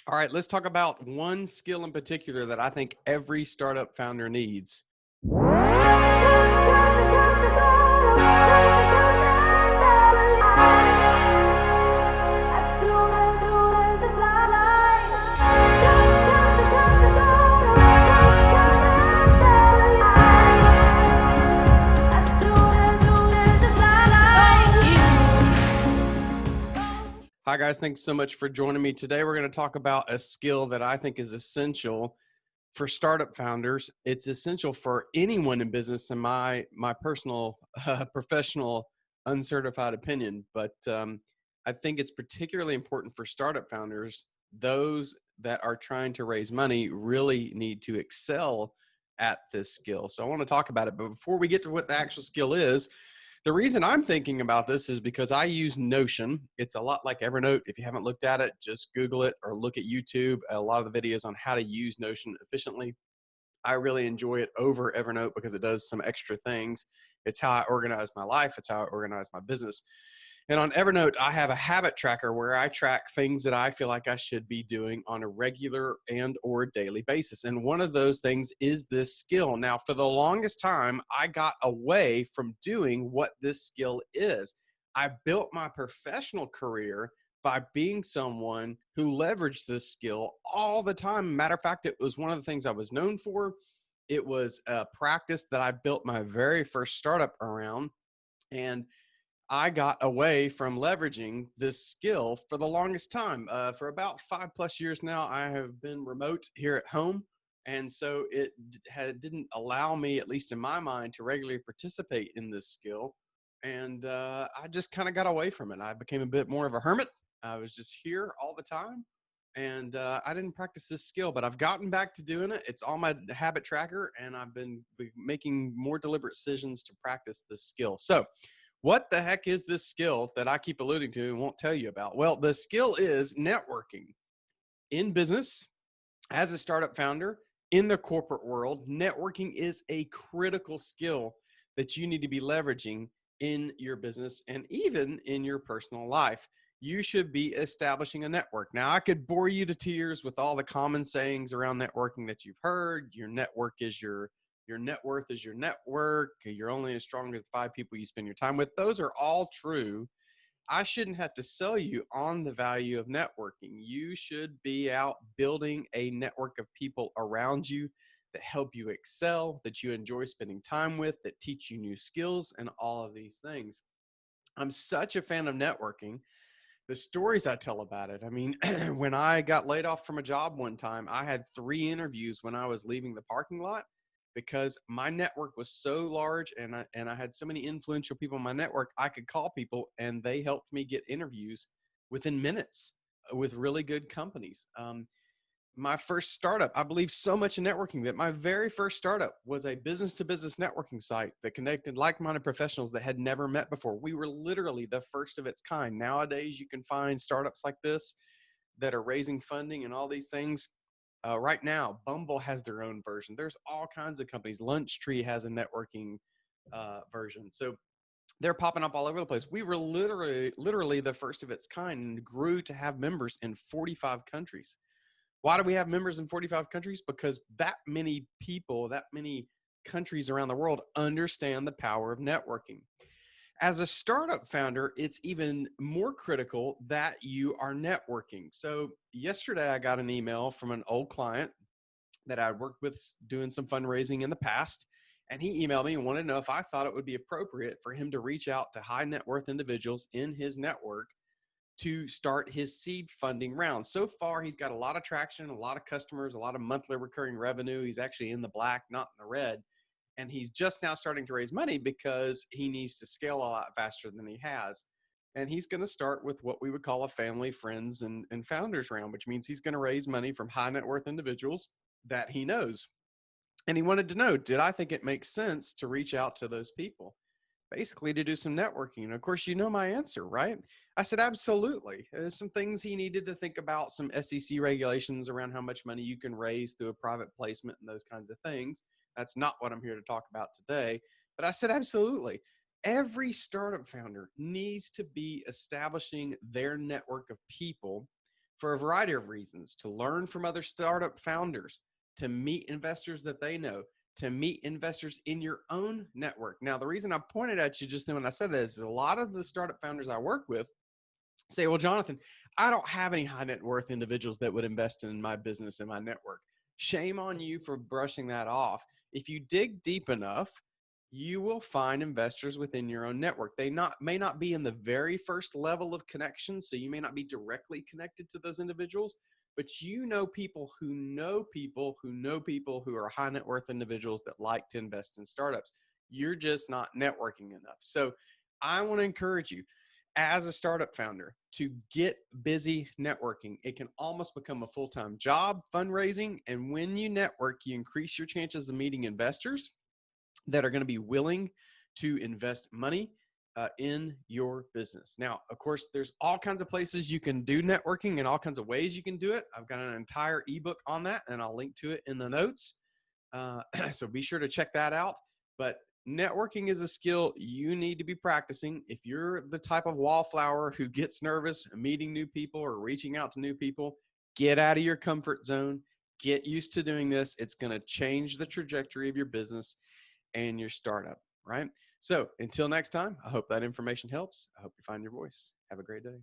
All right, let's talk about one skill in particular that I think every startup founder needs. Hi, guys. Thanks so much for joining me today. We're going to talk about a skill that I think is essential for startup founders. It's essential for anyone in business, in my personal, professional, uncertified opinion. But I think it's particularly important for startup founders. Those that are trying to raise money really need to excel at this skill. So I want to talk about it. But before we get to what the actual skill is, the reason I'm thinking about this is because I use Notion. It's a lot like Evernote. If you haven't looked at it, just Google it or look at YouTube. A lot of the videos on how to use Notion efficiently. I really enjoy it over Evernote because it does some extra things. It's how I organize my life. It's how I organize my business. And on Evernote, I have a habit tracker where I track things that I feel like I should be doing on a regular and or daily basis. And one of those things is this skill. Now, for the longest time, I got away from doing what this skill is. I built my professional career by being someone who leveraged this skill all the time. Matter of fact, it was one of the things I was known for. It was a practice that I built my very first startup around. And I got away from leveraging this skill for the longest time. For about 5+ years now, I have been remote here at home. And so it didn't allow me, at least in my mind, to regularly participate in this skill. And I just kind of got away from it. I became a bit more of a hermit. I was just here all the time. And I didn't practice this skill, but I've gotten back to doing it. It's on my habit tracker, and I've been making more deliberate decisions to practice this skill. So, what the heck is this skill that I keep alluding to and won't tell you about? Well, the skill is networking. In business, as a startup founder, in the corporate world, networking is a critical skill that you need to be leveraging in your business and even in your personal life. You should be establishing a network. Now, I could bore you to tears with all the common sayings around networking that you've heard. Your network is your net worth is your network. You're only as strong as the 5 people you spend your time with. Those are all true. I shouldn't have to sell you on the value of networking. You should be out building a network of people around you that help you excel, that you enjoy spending time with, that teach you new skills, and all of these things. I'm such a fan of networking. The stories I tell about it. I mean, when I got laid off from a job one time, I had 3 interviews when I was leaving the parking lot because my network was so large, and I had so many influential people in my network. I could call people and they helped me get interviews within minutes with really good companies. My first startup, I believe so much in networking that my very first startup was a business to business networking site that connected like-minded professionals that had never met before. We were literally the first of its kind. Nowadays, you can find startups like this that are raising funding and all these things. Right now, Bumble has their own version. There's all kinds of companies. Lunchtree has a networking version. So they're popping up all over the place. We were literally the first of its kind and grew to have members in 45 countries. Why do we have members in 45 countries? Because that many people, that many countries around the world understand the power of networking. As a startup founder, it's even more critical that you are networking. So yesterday I got an email from an old client that I'd worked with doing some fundraising in the past. And he emailed me and wanted to know if I thought it would be appropriate for him to reach out to high net worth individuals in his network to start his seed funding round. So far, he's got a lot of traction, a lot of customers, a lot of monthly recurring revenue. He's actually in the black, not in the red. And he's just now starting to raise money because he needs to scale a lot faster than he has. And he's going to start with what we would call a family, friends, and founders round, which means he's going to raise money from high net worth individuals that he knows. And he wanted to know, did I think it makes sense to reach out to those people? Basically to do some networking. And of course, you know my answer, right? I said, absolutely. There's some things he needed to think about, some SEC regulations around how much money you can raise through a private placement and those kinds of things. That's not what I'm here to talk about today. But I said, absolutely. Every startup founder needs to be establishing their network of people for a variety of reasons, to learn from other startup founders, to meet investors that they know, to meet investors in your own network. Now, the reason I pointed at you just then when I said that is a lot of the startup founders I work with say, well, Jonathan, I don't have any high net worth individuals that would invest in my business and my network. Shame on you for brushing that off. If you dig deep enough, you will find investors within your own network. They may not be in the very first level of connection, so you may not be directly connected to those individuals, but you know people who know people who know people who are high net worth individuals that like to invest in startups. You're just not networking enough. So I want to encourage you as a startup founder to get busy networking. It can almost become a full-time job, fundraising. And when you network, you increase your chances of meeting investors that are going to be willing to invest money in your business. Now, of course, there's all kinds of places you can do networking and all kinds of ways you can do it. I've got an entire ebook on that, and I'll link to it in the notes. So be sure to check that out. But networking is a skill you need to be practicing. If you're the type of wallflower who gets nervous meeting new people or reaching out to new people, get out of your comfort zone. Get used to doing this. It's going to change the trajectory of your business and your startup, right? So until next time, I hope that information helps. I hope you find your voice. Have a great day.